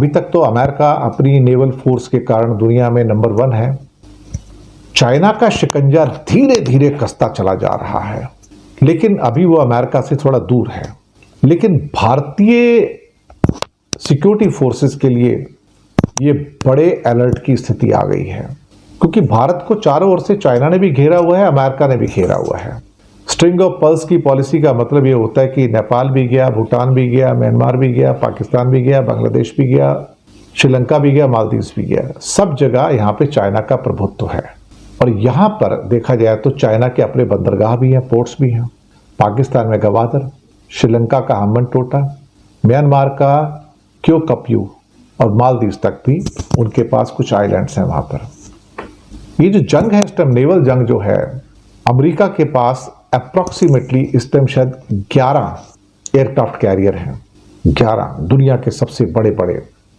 अभी तक तो अमेरिका अपनी नेवल फोर्स के कारण दुनिया में नंबर 1 है। चाइना का शिकंजा धीरे धीरे कसता चला जा रहा है, लेकिन अभी वो अमेरिका से थोड़ा दूर है। लेकिन भारतीय सिक्योरिटी फोर्सेस के लिए ये बड़े अलर्ट की स्थिति आ गई है, क्योंकि भारत को चारों ओर से चाइना ने भी घेरा हुआ है, अमेरिका ने भी घेरा हुआ है। स्ट्रिंग ऑफ पर्ल्स की पॉलिसी का मतलब ये होता है कि नेपाल भी गया, भूटान भी गया, म्यांमार भी गया, पाकिस्तान भी गया, बांग्लादेश भी गया, श्रीलंका भी गया, मालदीव्स भी गया। सब जगह यहाँ पे चाइना का प्रभुत्व है। और यहाँ पर देखा जाए तो चाइना के अपने बंदरगाह भी हैं, पोर्ट्स भी हैं। पाकिस्तान में गवादर, श्रीलंका का हम्बनटोटा, म्यांमार का क्यो कपयू और मालदीव्स तक भी उनके पास कुछ आइलैंड्स हैं वहाँ पर। ये जो जंग है इस टाइम, नेवल जंग जो है, अमेरिका के पास अप्रॉक्सीमेटली इस टाइम शायद 11 एयरक्राफ्ट कैरियर हैं। 11 दुनिया के सबसे बड़े बड़े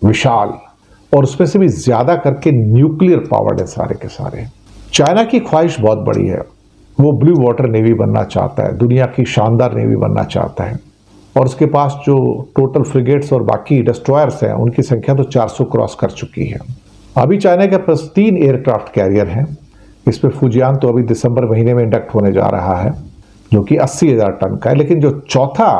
विशाल, और उसमें से भी ज्यादा करके न्यूक्लियर पावर्ड है सारे के सारे। चाइना की ख्वाहिश बहुत बड़ी है, वो ब्लू वाटर नेवी बनना चाहता है, दुनिया की शानदार नेवी बनना चाहता है। और उसके पास जो टोटल फ्रिगेट्स और बाकी डिस्ट्रॉयर्स हैं उनकी संख्या तो 400 क्रॉस कर चुकी है। अभी चाइना के पास 3 एयरक्राफ्ट कैरियर हैं। इसमें फुजियान तो अभी दिसंबर महीने में इंडक्ट होने जा रहा है, जो कि 80,000 टन का है। लेकिन जो चौथा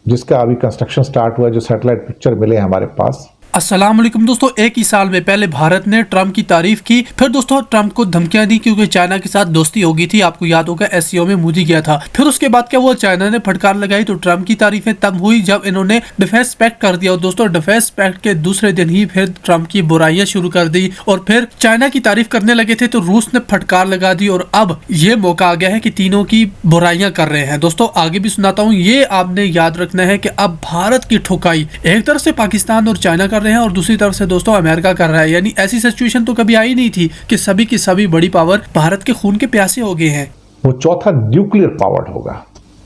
जिसका अभी कंस्ट्रक्शन स्टार्ट हुआ है, जो सैटेलाइट पिक्चर मिले हैं हमारे पास। अस्सलाम वालेकुम दोस्तों, एक ही साल में पहले भारत ने ट्रंप की तारीफ की, फिर दोस्तों ट्रंप को धमकियां दी क्योंकि चाइना के साथ दोस्ती हो गई थी। आपको याद होगा एससीओ में मोदी गया था। फिर उसके बाद क्या हुआ, चाइना ने फटकार लगाई तो ट्रंप की तारीफें तब हुई जब इन्होंने डिफेंस पैक्ट कर दिया। और दोस्तों डिफेंस पैक्ट के दूसरे दिन ही फिर ट्रंप की बुराइयां शुरू कर दी और फिर चाइना की तारीफ करने लगे थे तो रूस ने फटकार लगा दी। और अब ये मौका आ गया है कि तीनों की बुराइयां कर रहे हैं। दोस्तों आगे भी सुनाता हूँ, ये आपने याद रखना है कि अब भारत की ठुकाई एक तरफ से पाकिस्तान और चाइना कर रहे हैं और दूसरी तरफ से दोस्तों अमेरिका कर रहा है। यानी ऐसी सिचुएशन तो कभी आई नहीं थी कि सभी की सभी बड़ी पावर भारत के खून के प्यासे हो गए हैं। वो चौथा न्यूक्लियर पावर्ड होगा।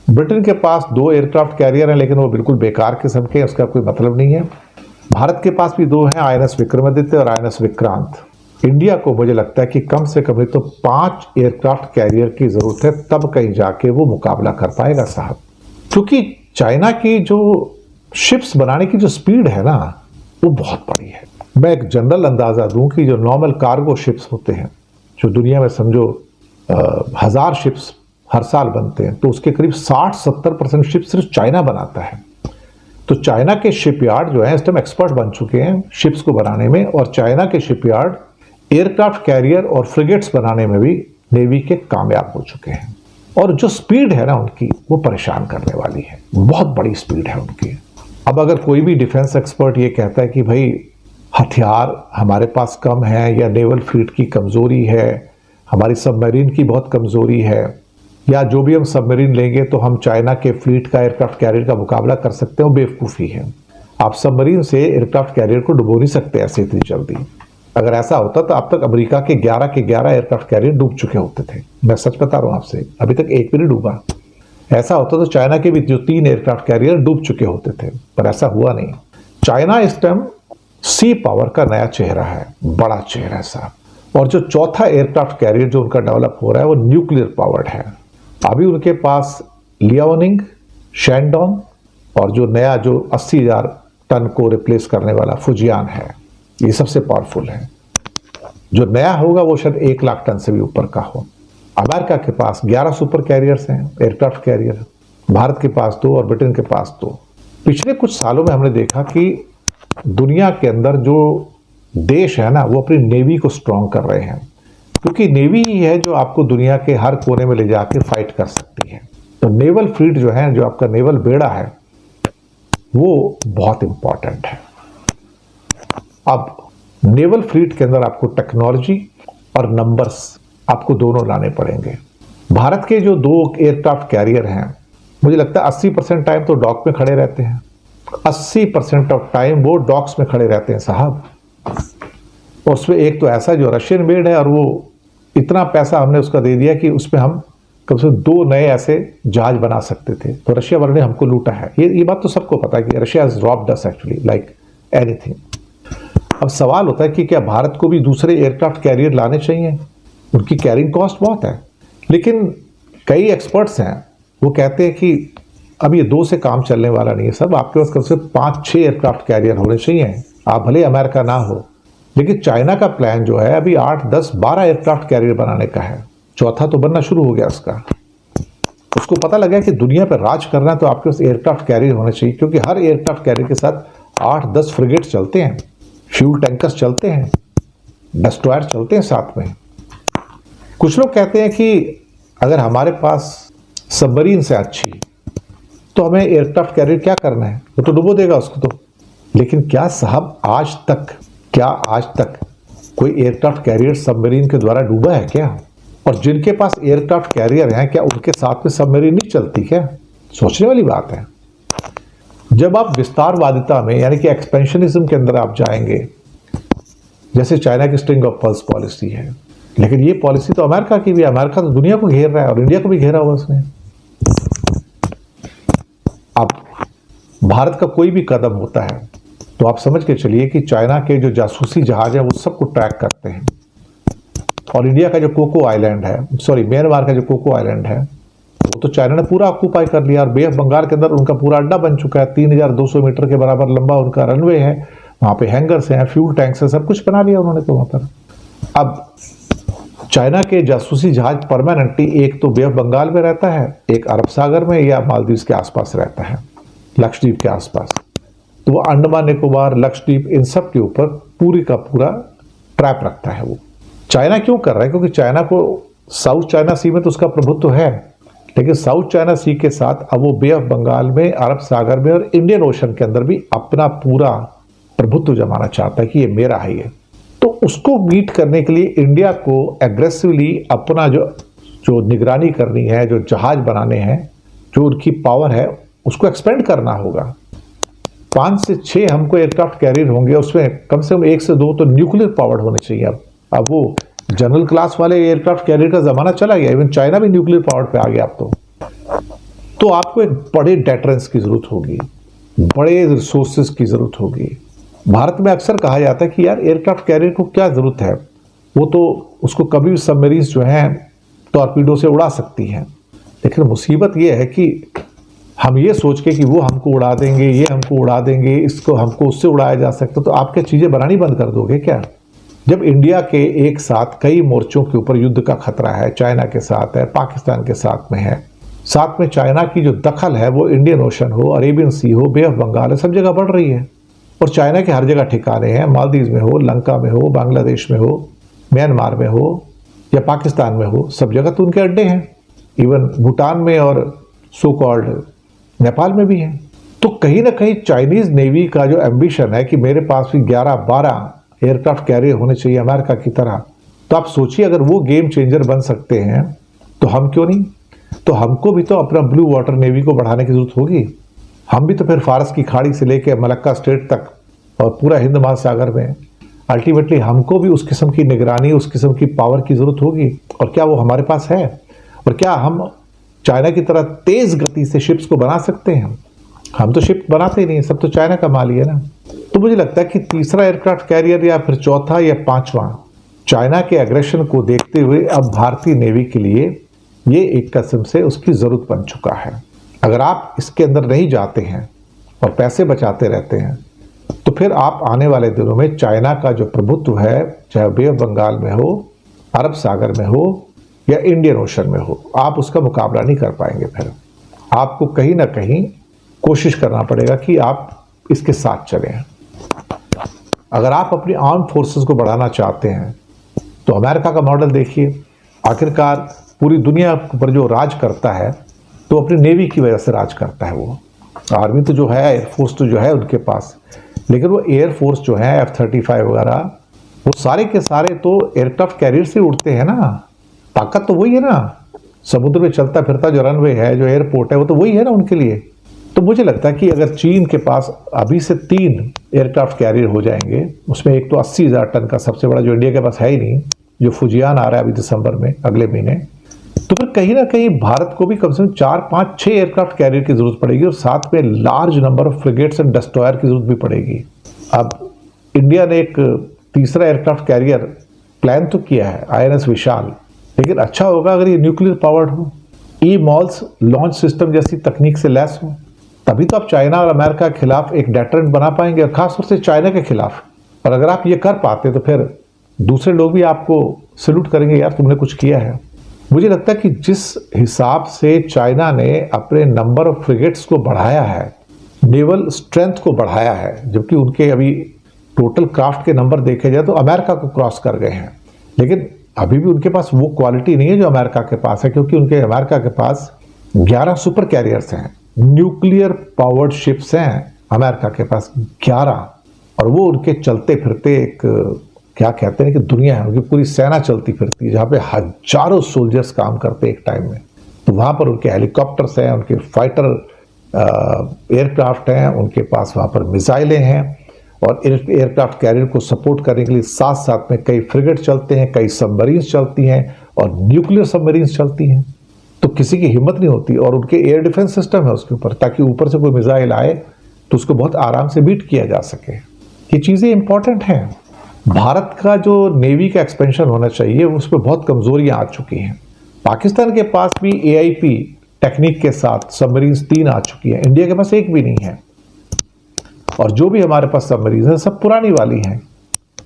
ब्रिटेन के पास 2 एयरक्राफ्ट कैरियर हैं, लेकिन वो बिल्कुल बेकार किस्म के, उसका कोई मतलब नहीं है। भारत के पास भी 2 हैं, आईएनएस विक्रमादित्य और आईएनएस विक्रांत। इंडिया को मुझे लगता है कि कम से कम तो 5 एयरक्राफ्ट कैरियर की जरूरत है, तब कहीं जाके वो मुकाबला कर पाएगा साहब। क्योंकि चाइना की जो शिप्स बनाने की जो स्पीड है ना, वो बहुत बड़ी है। मैं एक जनरल अंदाजा दूं कि जो नॉर्मल कार्गो शिप्स होते हैं, जो दुनिया में समझो 1000 शिप्स हर साल बनते हैं, तो उसके करीब 60-70% शिप सिर्फ चाइना बनाता है। तो चाइना के शिपयार्ड जो है इस टाइम एक्सपर्ट बन चुके हैं शिप्स को बनाने में, और चाइना के शिपयार्ड एयरक्राफ्ट कैरियर और फ्रिगेट्स बनाने में भी नेवी के कामयाब हो चुके हैं। और जो स्पीड है ना उनकी, वो परेशान करने वाली है, बहुत बड़ी स्पीड है उनकी। अब अगर कोई भी डिफेंस एक्सपर्ट ये कहता है कि भाई हथियार हमारे पास कम है, या नेवल फ्लीट की कमज़ोरी है, हमारी सबमरीन की बहुत कमज़ोरी है, या जो भी हम सबमरीन लेंगे तो हम चाइना के फ्लीट का एयरक्राफ्ट कैरियर का मुकाबला कर सकते हैं, वो बेवकूफ़ी है। आप सबमरीन से एयरक्राफ्ट कैरियर को डुबो नहीं सकते ऐसे इतनी जल्दी। अगर ऐसा होता तो अब तक अमेरिका के 11 के 11 एयरक्राफ्ट कैरियर डूब चुके होते थे। मैं सच बता रहा हूँ आपसे, अभी तक एक भी नहीं डूबा। ऐसा होता तो चाइना के भी जो 3 एयरक्राफ्ट कैरियर डूब चुके होते थे, पर ऐसा हुआ नहीं। चाइना इस टाइम सी पावर का नया चेहरा है, बड़ा चेहरा है साहब। और जो चौथा एयरक्राफ्ट कैरियर जो उनका डेवलप हो रहा है वो न्यूक्लियर पावर्ड है। अभी उनके पास लियाओनिंग, शैंडोंग और जो नया जो 80,000 टन को रिप्लेस करने वाला फुजियान है, ये सबसे पावरफुल है। जो नया होगा वो शायद 1 लाख टन से भी ऊपर का हो। अमेरिका के पास 11 सुपर कैरियर्स हैं, एयरक्राफ्ट कैरियर। भारत के पास 2 और ब्रिटेन के पास 2। पिछले कुछ सालों में हमने देखा कि दुनिया के अंदर जो देश है ना, वो अपनी नेवी को स्ट्रॉन्ग कर रहे हैं, क्योंकि नेवी ही है जो आपको दुनिया के हर कोने में ले जाके फाइट कर सकती है। तो नेवल फ्लीट जो है, जो आपका नेवल बेड़ा है, वो बहुत इंपॉर्टेंट है। अब नेवल फ्लीट के अंदर आपको टेक्नोलॉजी और नंबर्स आपको दोनों लाने पड़ेंगे। भारत के जो 2 एयरक्राफ्ट कैरियर हैं, मुझे लगता है 80% टाइम तो डॉक में खड़े रहते हैं। 80% ऑफ टाइम वो डॉक्स में खड़े रहते हैं साहब। और उसमें एक तो ऐसा जो रशियन मेड है, और वो इतना पैसा हमने उसका दे दिया कि उसमें हम कम से कम 2 नए ऐसे जहाज बना सकते थे। तो रशिया वालों ने हमको लूटा है। ये बात तो सबको पता है कि Russia has robbed us actually like anything. अब सवाल होता है कि क्या भारत को भी दूसरे एयरक्राफ्ट कैरियर लाने चाहिए? उनकी कैरिंग कॉस्ट बहुत है। लेकिन कई एक्सपर्ट्स हैं, वो कहते हैं कि अब ये 2 से काम चलने वाला नहीं है सब। आपके पास कम से 5-6 एयरक्राफ्ट कैरियर होने चाहिए, आप भले अमेरिका ना हो, लेकिन चाइना का प्लान जो है अभी 8, 10, 12 एयरक्राफ्ट कैरियर बनाने का है। चौथा तो बनना शुरू हो गया उसका। उसको पता लगा कि दुनिया पर राज करना है तो आपके पास एयरक्राफ्ट कैरियर होने चाहिए, क्योंकि हर एयरक्राफ्ट कैरियर के साथ 8, 10 फ्रिगेट्स चलते हैं, फ्यूल टैंकर्स चलते हैं, डिस्ट्रॉयर चलते हैं साथ में। कुछ लोग कहते हैं कि अगर हमारे पास सबमरीन से अच्छी तो हमें एयरक्राफ्ट कैरियर क्या करना है, वो तो डुबो देगा उसको तो। लेकिन क्या साहब आज तक कोई एयरक्राफ्ट कैरियर सबमरीन के द्वारा डूबा है क्या? और जिनके पास एयरक्राफ्ट कैरियर हैं क्या उनके साथ में सबमरीन नहीं चलती क्या? सोचने वाली बात है। जब आप विस्तारवादिता में यानी कि एक्सपेंशनिज्म के अंदर आप जाएंगे, जैसे चाइना की स्ट्रिंग ऑफ पल्स पॉलिसी है, लेकिन ये पॉलिसी तो अमेरिका की भी है। अमेरिका तो दुनिया को घेर रहा है और इंडिया को भी घेरा हुआ उसने। अब भारत का कोई भी कदम होता है तो आप समझ के चलिए कि चाइना के जो जासूसी जहाज है वो सबको ट्रैक करते हैं। और इंडिया का जो कोको आइलैंड है, म्यांमार का जो कोको आइलैंड है, वो तो चाइना ने पूरा ऑक्यूपाई कर लिया और बे ऑफ बंगाल के अंदर उनका पूरा अड्डा बन चुका है। 3200 मीटर के बराबर लंबा उनका रनवे है, वहां पे हैंगर्स हैं, फ्यूल टैंक्स हैं, सब कुछ बना लिया उन्होंने तो वहां पर। अब चाइना के जासूसी जहाज परमानेंटली एक तो बे ऑफ बंगाल में रहता है, एक अरब सागर में या मालदीव के आसपास रहता है, लक्षद्वीप के आसपास। तो वो अंडमान निकोबार, लक्षद्वीप, इन सब के ऊपर पूरी का पूरा ट्रैप रखता है। वो चाइना क्यों कर रहा है? क्योंकि चाइना को साउथ चाइना सी में तो उसका प्रभुत्व है, लेकिन साउथ चाइना सी के साथ अब वो बे ऑफ बंगाल में, अरब सागर में और इंडियन ओशन के अंदर भी अपना पूरा प्रभुत्व जमाना चाहता है कि ये मेरा है ये। तो उसको मीट करने के लिए इंडिया को एग्रेसिवली अपना जो निगरानी करनी है, जो जहाज बनाने हैं, जो उनकी पावर है, उसको एक्सपेंड करना होगा। 5 से 6 हमको एयरक्राफ्ट कैरियर होंगे, उसमें कम से कम 1 से 2 तो न्यूक्लियर पावर्ड होने चाहिए। अब वो जनरल क्लास वाले एयरक्राफ्ट कैरियर का जमाना चला गया, इवन चाइना भी न्यूक्लियर पावर्ड पे आ गया अब तो आपको एक बड़े डेटरेंस की जरूरत होगी, बड़े रिसोर्सेज की जरूरत होगी। भारत में अक्सर कहा जाता है कि यार एयरक्राफ्ट कैरियर को क्या जरूरत है, वो तो उसको कभी भी सबमरीन्स जो हैं टॉर्पीडो से उड़ा सकती हैं। लेकिन मुसीबत ये है कि हम ये सोच के कि वो हमको उड़ा देंगे, ये हमको उड़ा देंगे, इसको हमको उससे उड़ाया जा सकता, तो आप क्या चीज़ें बनानी बंद कर दोगे क्या? जब इंडिया के एक साथ कई मोर्चों के ऊपर युद्ध का खतरा है, चाइना के साथ है, पाकिस्तान के साथ में है, साथ में चाइना की जो दखल है वो इंडियन ओशन हो, अरेबियन सी हो, बे ऑफ बंगाल है, सब जगह बढ़ रही है। और चाइना के हर जगह ठिकाने हैं, मालदीव में हो, लंका में हो, बांग्लादेश में हो, म्यांमार में हो या पाकिस्तान में हो, सब जगह तो उनके अड्डे हैं। इवन भूटान में और सो कॉल्ड नेपाल में भी हैं। तो कहीं ना कहीं चाइनीज नेवी का जो एम्बिशन है कि मेरे पास भी 11-12 एयरक्राफ्ट कैरियर होने चाहिए अमेरिका की तरह, तो आप सोचिए अगर वो गेम चेंजर बन सकते हैं तो हम क्यों नहीं? तो हमको भी तो अपना ब्लू वाटर नेवी को बढ़ाने की जरूरत होगी। हम भी तो फिर फारस की खाड़ी से लेकर मलक्का स्ट्रेट तक और पूरा हिंद महासागर में अल्टीमेटली हमको भी उस किस्म की निगरानी, उस किस्म की पावर की जरूरत होगी। और क्या वो हमारे पास है? और क्या हम चाइना की तरह तेज गति से शिप्स को बना सकते हैं? हम तो शिप बनाते ही नहीं, सब तो चाइना का माल ही है ना। तो मुझे लगता है कि तीसरा एयरक्राफ्ट कैरियर या फिर चौथा या पांचवा, चाइना के एग्रेशन को देखते हुए अब भारतीय नेवी के लिए ये एक किस्म से उसकी जरूरत बन चुका है। अगर आप इसके अंदर नहीं जाते हैं और पैसे बचाते रहते हैं तो फिर आप आने वाले दिनों में चाइना का जो प्रभुत्व है, चाहे बे ऑफ बंगाल में हो, अरब सागर में हो या इंडियन ओशन में हो, आप उसका मुकाबला नहीं कर पाएंगे। फिर आपको कहीं ना कहीं कोशिश करना पड़ेगा कि आप इसके साथ चलें। अगर आप अपनी आर्म फोर्सेस को बढ़ाना चाहते हैं तो अमेरिका का मॉडल देखिए। आखिरकार पूरी दुनिया पर जो राज करता है तो अपनी नेवी की वजह से राज करता है। वो आर्मी तो जो है, एयरफोर्स तो जो है उनके पास, लेकिन वो एयरफोर्स जो है F-35 वगैरह, वो सारे के सारे तो एयरक्राफ्ट कैरियर से उड़ते हैं ना। ताकत तो वही है ना, समुद्र में चलता फिरता जो रनवे है, जो एयरपोर्ट है, वो तो वही है ना उनके लिए। तो मुझे लगता है कि अगर चीन के पास अभी से 3 एयरक्राफ्ट कैरियर हो जाएंगे, उसमें एक तो 80,000 टन का सबसे बड़ा जो इंडिया के पास है ही नहीं, जो फुजियान आ रहा है अभी दिसंबर में, अगले महीने, तो फिर कहीं ना कहीं भारत को भी कम से कम 4, 5, 6 एयरक्राफ्ट कैरियर की जरूरत पड़ेगी और साथ में large number of frigates and destroyer की जरूरत भी पड़ेगी। अब इंडिया ने एक तीसरा एयरक्राफ्ट कैरियर प्लान तो किया है, INS विशाल, लेकिन अच्छा होगा अगर ये न्यूक्लियर पावर्ड हो, ई मॉल्स लॉन्च सिस्टम जैसी तकनीक से लैस हो, तभी तो आप चाइना और अमेरिका के खिलाफ एक डेटरेंट बना पाएंगे, और खासतौर से चाइना के खिलाफ। और अगर आप ये कर पाते तो फिर दूसरे लोग भी आपको सैल्यूट करेंगे, यार तुमने कुछ किया है। मुझे लगता है कि जिस हिसाब से चाइना ने अपने नंबर ऑफ फ्रिगेट्स को बढ़ाया है, नेवल स्ट्रेंथ को बढ़ाया है, जबकि उनके अभी टोटल क्राफ्ट के नंबर देखे जाए तो अमेरिका को क्रॉस कर गए हैं, लेकिन अभी भी उनके पास वो क्वालिटी नहीं है जो अमेरिका के पास है, क्योंकि उनके अमेरिका के पास 11 सुपर कैरियर्स हैं, न्यूक्लियर पावर्ड शिप्स हैं अमेरिका के पास 11, और वो उनके चलते फिरते एक क्या कहते हैं कि दुनिया है, उनकी पूरी सेना चलती फिरती है, जहाँ पे हजारों सोल्जर्स काम करते हैं एक टाइम में। तो वहाँ पर उनके हेलीकॉप्टर्स हैं, उनके फाइटर एयरक्राफ्ट हैं, उनके पास वहाँ पर मिसाइलें हैं, और एयरक्राफ्ट कैरियर को सपोर्ट करने के लिए साथ साथ में कई फ्रिगेट चलते हैं, कई सबमरीन्स चलती हैं, और न्यूक्लियर सबमरीन्स चलती हैं। तो किसी की हिम्मत नहीं होती, और उनके एयर डिफेंस सिस्टम है उसके ऊपर, ताकि ऊपर से कोई मिसाइल आए तो उसको बहुत आराम से बीट किया जा सके। ये चीज़ें इंपॉर्टेंट हैं। भारत का जो नेवी का एक्सपेंशन होना चाहिए उस पर बहुत कमजोरियां आ चुकी हैं। पाकिस्तान के पास भी AIP टेक्निक के साथ सबमरीन्स 3 आ चुकी हैं, इंडिया के पास एक भी नहीं है। और जो भी हमारे पास सबमरीन्स है सब पुरानी वाली हैं,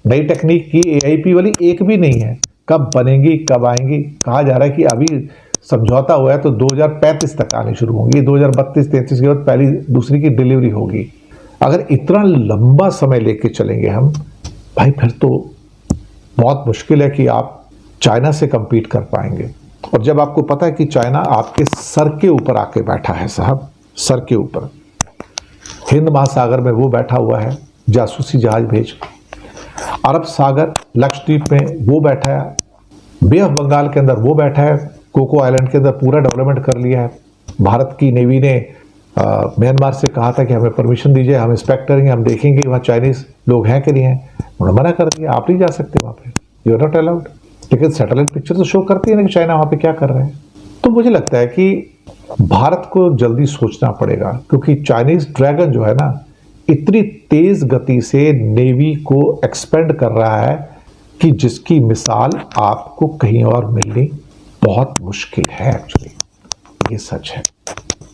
नई टेक्निक की AIP वाली एक भी नहीं है। कब बनेंगी, कब आएंगी? कहा जा रहा है कि अभी समझौता हुआ है तो 2035 तक आनी शुरू होंगी, 2032-33 के बाद पहली दूसरी की डिलीवरी होगी। अगर इतना लंबा समय लेके चलेंगे हम भाई, फिर तो बहुत मुश्किल है कि आप चाइना से compete कर पाएंगे। और जब आपको पता है कि चाइना आपके सर के ऊपर आके बैठा है साहब, सर के ऊपर हिंद महासागर में वो बैठा हुआ है जासूसी जहाज भेज, अरब सागर लक्षद्वीप में वो बैठा है, बे ऑफ बंगाल के अंदर वो बैठा है, कोको आइलैंड के अंदर पूरा डेवलपमेंट कर लिया है। भारत की नेवी ने म्यांमार से कहा था कि हमें परमिशन दीजिए, हम इंस्पेक्ट करेंगे, हम देखेंगे वहाँ चाइनीज लोग हैं कि नहीं हैं। उन्होंने मना कर दिया, आप नहीं जा सकते वहाँ पे, यू आर नॉट अलाउड। लेकिन सैटेलाइट पिक्चर तो शो करती है ना कि चाइना वहाँ पे क्या कर रहे हैं। तो मुझे लगता है कि भारत को जल्दी सोचना पड़ेगा, क्योंकि चाइनीज ड्रैगन जो है ना इतनी तेज गति से नेवी को एक्सपेंड कर रहा है कि जिसकी मिसाल आपको कहीं और मिलनी बहुत मुश्किल है। एक्चुअली ये सच है।